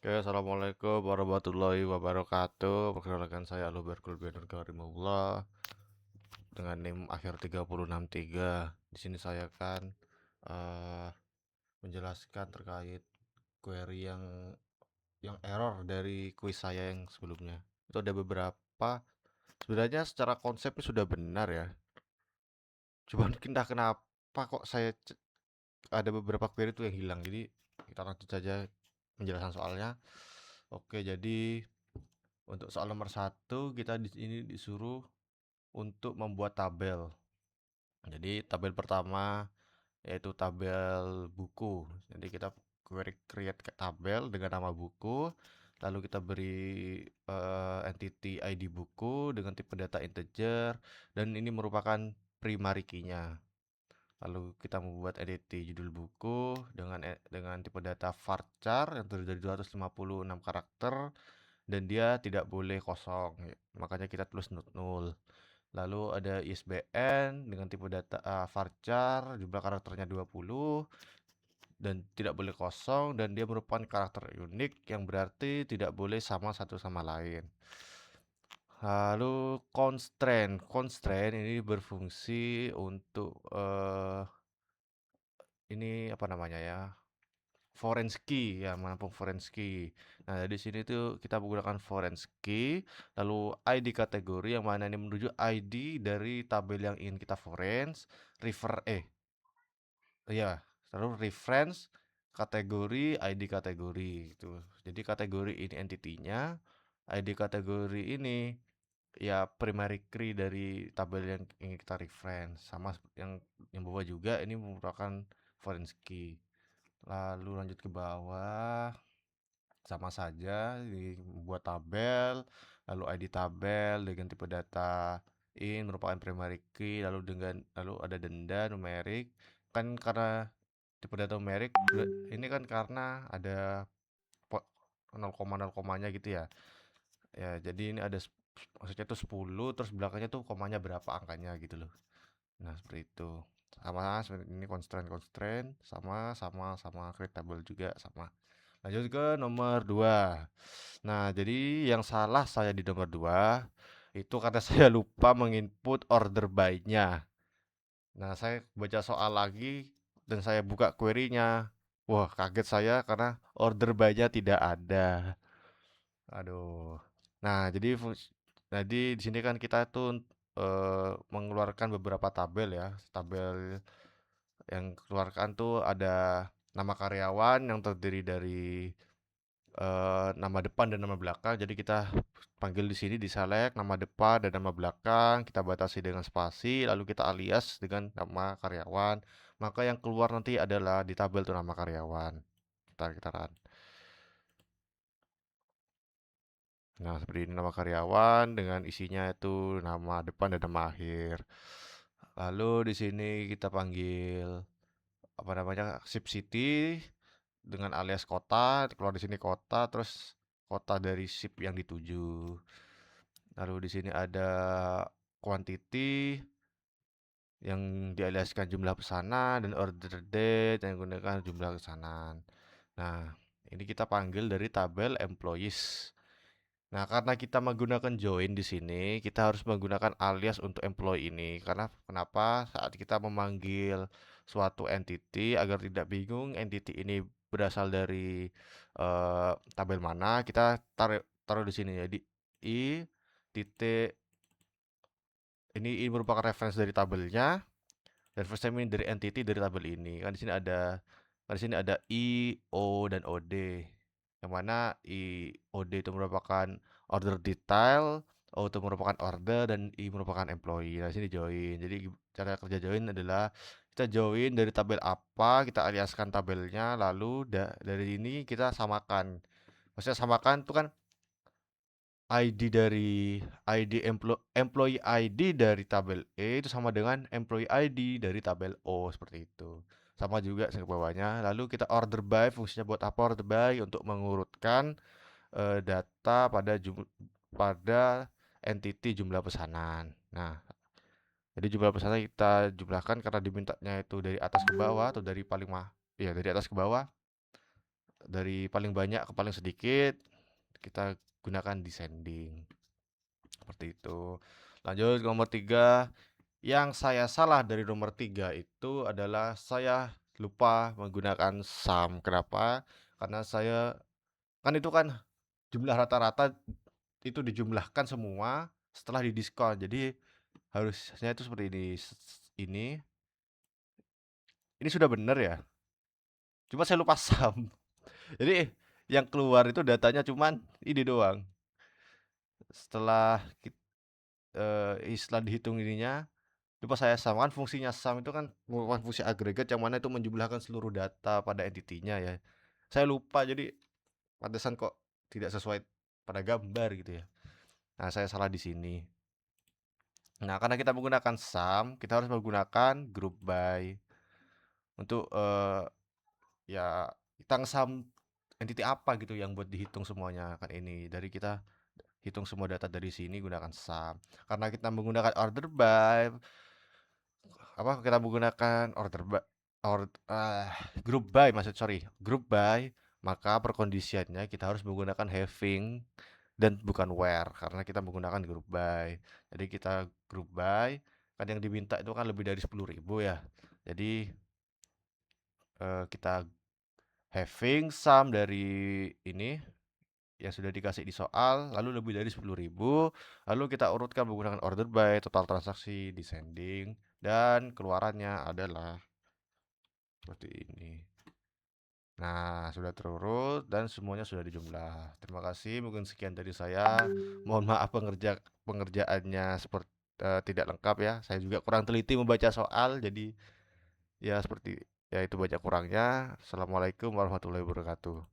Oke, assalamualaikum warahmatullahi wabarakatuh. Perkenalkan saya Alubar Kulbianur Karimullah dengan NIM akhir 3063. Di sini saya akan eh, menjelaskan terkait query yang error dari kuis saya yang sebelumnya. Itu ada beberapa, sebenarnya secara konsepnya sudah benar ya. Cuman entah kenapa kok ada beberapa query itu yang hilang. Jadi kita lanjut saja penjelasan soalnya. Oke, jadi untuk soal nomor satu, kita di sini disuruh untuk membuat tabel. Jadi tabel pertama yaitu tabel buku. Jadi kita create tabel dengan nama buku, lalu kita beri entity ID buku dengan tipe data integer, dan ini merupakan primary key-nya. Lalu kita membuat entity judul buku dengan tipe data varchar yang terdiri dari 256 karakter, dan dia tidak boleh kosong, makanya kita tulis null. Lalu ada ISBN dengan tipe data varchar, jumlah karakternya 20 dan tidak boleh kosong, dan dia merupakan karakter unik yang berarti tidak boleh sama satu sama lain. Lalu constraint ini berfungsi untuk ini apa namanya ya? Foreign key ya, menampung foreign key. Nah, di sini tuh kita menggunakan foreign key, lalu ID kategori yang mana ini menuju ID dari tabel yang ingin kita foreign, ya, lalu reference kategori ID kategori gitu. Jadi kategori ini entity-nya, ID kategori ini ya primary key dari tabel yang ingin kita reference, sama yang bawah juga ini merupakan foreign key. Lalu lanjut ke bawah, sama saja membuat tabel, lalu ID tabel dengan tipe data in merupakan primary key, lalu ada denda numerik. Kan karena tipe data numerik ini kan karena ada 0, 0 komanya gitu ya. Ya, jadi ini maksudnya itu 10 terus belakangnya tuh komanya berapa angkanya gitu loh. Nah, seperti itu. Sama seperti ini constraint sama create table juga sama. Lanjut ke nomor 2. Nah, jadi yang salah saya di nomor 2 itu karena saya lupa menginput order by-nya. Nah, saya baca soal lagi dan saya buka query-nya. Wah, kaget saya karena order by-nya tidak ada. Aduh. Nah, jadi di sini kan kita tuh mengeluarkan beberapa tabel ya. Tabel yang keluarkan tuh ada nama karyawan yang terdiri dari nama depan dan nama belakang. Jadi kita panggil di sini di select nama depan dan nama belakang, kita batasi dengan spasi, lalu kita alias dengan nama karyawan. Maka yang keluar nanti adalah di tabel itu nama karyawan. Kita run. Nah, seperti ini nama karyawan dengan isinya itu nama depan dan nama akhir. Lalu di sini kita panggil apa namanya? Ship City dengan alias kota, keluar di sini kota, terus kota dari ship yang dituju. Lalu di sini ada quantity yang dialiaskan jumlah pesanan dan order date yang menggunakan jumlah pesanan. Nah, ini kita panggil dari tabel employees. Nah, karena kita menggunakan join di sini, kita harus menggunakan alias untuk employee ini. Karena kenapa? Saat kita memanggil suatu entity agar tidak bingung entity ini berasal dari tabel mana, kita taruh taruh di sini. Jadi i titik ini merupakan reference dari tabelnya dan first time ini dari entity dari tabel ini. Kan di sini ada I, O dan OD. Yang mana OD itu merupakan order detail, O itu merupakan order dan I merupakan employee. Nah, di sini join. Jadi cara kerja join adalah kita join dari tabel apa, kita aliaskan tabelnya, lalu dari ini kita samakan. Maksudnya samakan itu kan ID dari employee ID dari tabel E itu sama dengan employee ID dari tabel O seperti itu. Sama juga ke bawahnya. Lalu kita order by, fungsinya buat apa order by? Untuk mengurutkan data pada entity jumlah pesanan. Nah, jadi jumlah pesanan kita jumlahkan karena dimintanya itu dari atas ke bawah atau dari paling mah, ya dari atas ke bawah dari paling banyak ke paling sedikit kita gunakan descending. Seperti itu. Lanjut ke nomor 3, yang saya salah dari nomor 3 itu adalah saya lupa menggunakan sum. Kenapa? Karena saya kan itu kan jumlah rata-rata itu dijumlahkan semua setelah didiskon. Jadi harusnya itu seperti ini. Ini sudah benar ya. Cuma saya lupa sum. Jadi yang keluar itu datanya cuman ini doang. Setelah setelah dihitung ininya, lupa saya sum. Kan fungsinya sum itu kan merupakan fungsi agregat yang mana itu menjumlahkan seluruh data pada entitinya ya. Saya lupa, jadi pantesan kok tidak sesuai pada gambar gitu ya. Nah, saya salah di sini. Nah, karena kita menggunakan sum, kita harus menggunakan group by untuk ya kita nge-sum entity apa gitu yang buat dihitung semuanya kan ini. Dari kita hitung semua data dari sini gunakan sum. Karena kita menggunakan order by, kita menggunakan group by, group by, maka perkondisiannya kita harus menggunakan having dan bukan where karena kita menggunakan group by. Jadi kita group by, kan yang diminta itu kan lebih dari 10.000 ya. Jadi kita having sum dari ini yang sudah dikasih di soal, lalu lebih dari 10.000, lalu kita urutkan menggunakan order by, total transaksi, descending, dan keluarannya adalah seperti ini. Nah, sudah terurut dan semuanya sudah dijumlah. Terima kasih, mungkin sekian dari saya. Mohon maaf pengerjaannya seperti tidak lengkap ya. Saya juga kurang teliti membaca soal, jadi ya seperti ya itu banyak kurangnya. Assalamualaikum warahmatullahi wabarakatuh.